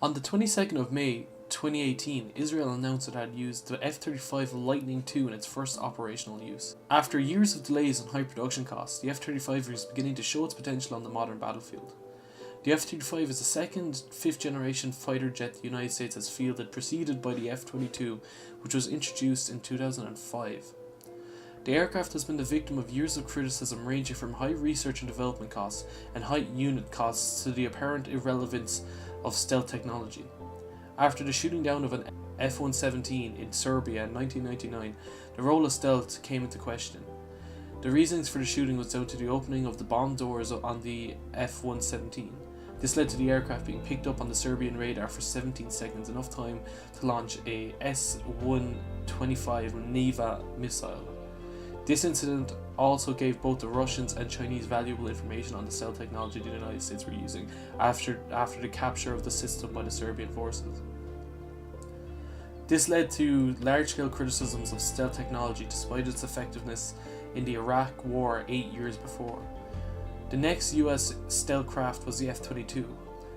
On the 22nd of May 2018, Israel announced it had used the F-35 Lightning II in its first operational use. After years of delays and high production costs, the F-35 is beginning to show its potential on the modern battlefield. The F-35 is the second fifth-generation fighter jet the United States has fielded, preceded by the F-22, which was introduced in 2005. The aircraft has been the victim of years of criticism ranging from high research and development costs and high unit costs to the apparent irrelevance of stealth technology. After the shooting down of an F-117 in Serbia in 1999, the role of stealth came into question. The reasons for the shooting was down to the opening of the bomb doors on the F-117. This led to the aircraft being picked up on the Serbian radar for 17 seconds, enough time to launch a S-125 Neva missile. This incident also gave both the Russians and Chinese valuable information on the stealth technology the United States were using after the capture of the system by the Serbian forces. This led to large-scale criticisms of stealth technology despite its effectiveness in the Iraq War 8 years before. The next US stealth craft was the F-22.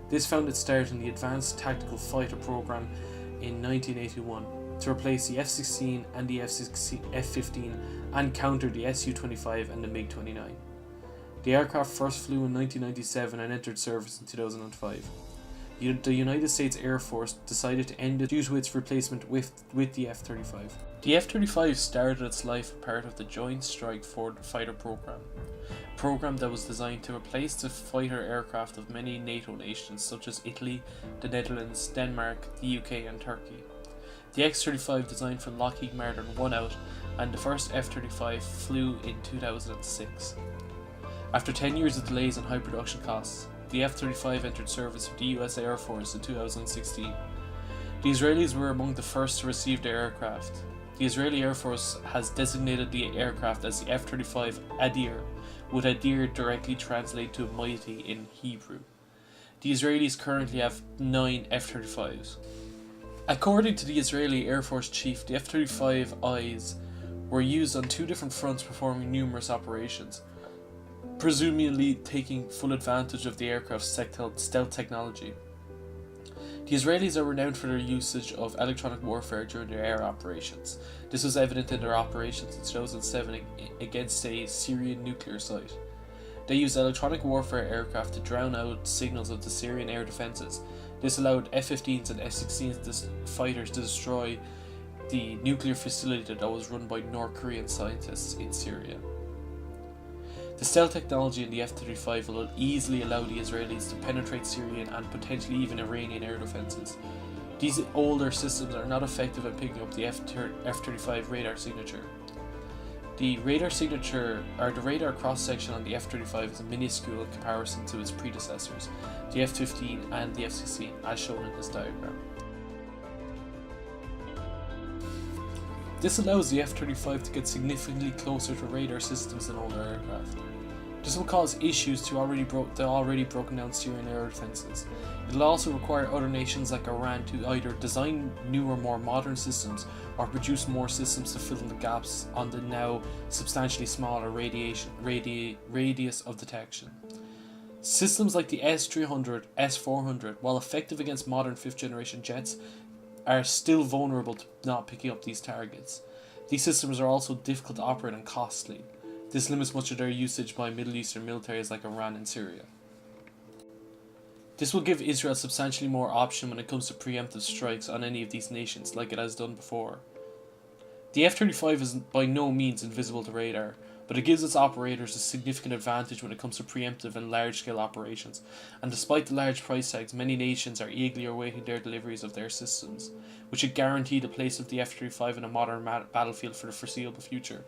This found its start in the Advanced Tactical Fighter program in 1981 to replace the F-16 and the F-15 and counter the Su-25 and the MiG-29. The aircraft first flew in 1997 and entered service in 2005. The United States Air Force decided to end it due to its replacement with the F-35. The F-35 started its life part of the Joint Strike Fighter program, a program that was designed to replace the fighter aircraft of many NATO nations such as Italy, the Netherlands, Denmark, the UK and Turkey. The X-35, designed for Lockheed Martin, won out, and the first F-35 flew in 2006. After 10 years of delays and high production costs, the F-35 entered service with the US Air Force in 2016. The Israelis were among the first to receive the aircraft. The Israeli Air Force has designated the aircraft as the F-35 Adir, with Adir directly translated to mighty in Hebrew. The Israelis currently have 9 F-35s. According to the Israeli Air Force chief, the F-35Is were used on 2 different fronts performing numerous operations, presumably taking full advantage of the aircraft's stealth technology. The Israelis are renowned for their usage of electronic warfare during their air operations. This was evident in their operations in 2007 against a Syrian nuclear site. They used electronic warfare aircraft to drown out signals of the Syrian air defences. This allowed F-15s and F-16 fighters to destroy the nuclear facility that was run by North Korean scientists in Syria. The stealth technology in the F-35 will easily allow the Israelis to penetrate Syrian and potentially even Iranian air defences. These older systems are not effective at picking up the F-35 radar signature. The radar cross-section on the F-35 is minuscule in comparison to its predecessors, the F-15 and the F-16, as shown in this diagram. This allows the F-35 to get significantly closer to radar systems than older aircraft. This will cause issues to the already broken down Syrian air defences. It will also require other nations like Iran to either design newer, more modern systems or produce more systems to fill in the gaps on the now substantially smaller radius of detection. Systems like the S-300, S-400, while effective against modern 5th generation jets, are still vulnerable to not picking up these targets. These systems are also difficult to operate and costly. This limits much of their usage by Middle Eastern militaries like Iran and Syria. This will give Israel substantially more option when it comes to preemptive strikes on any of these nations, like it has done before. The F-35 is by no means invisible to radar, but it gives its operators a significant advantage when it comes to preemptive and large-scale operations, and despite the large price tags, many nations are eagerly awaiting their deliveries of their systems, which should guarantee the place of the F-35 in a modern battlefield for the foreseeable future.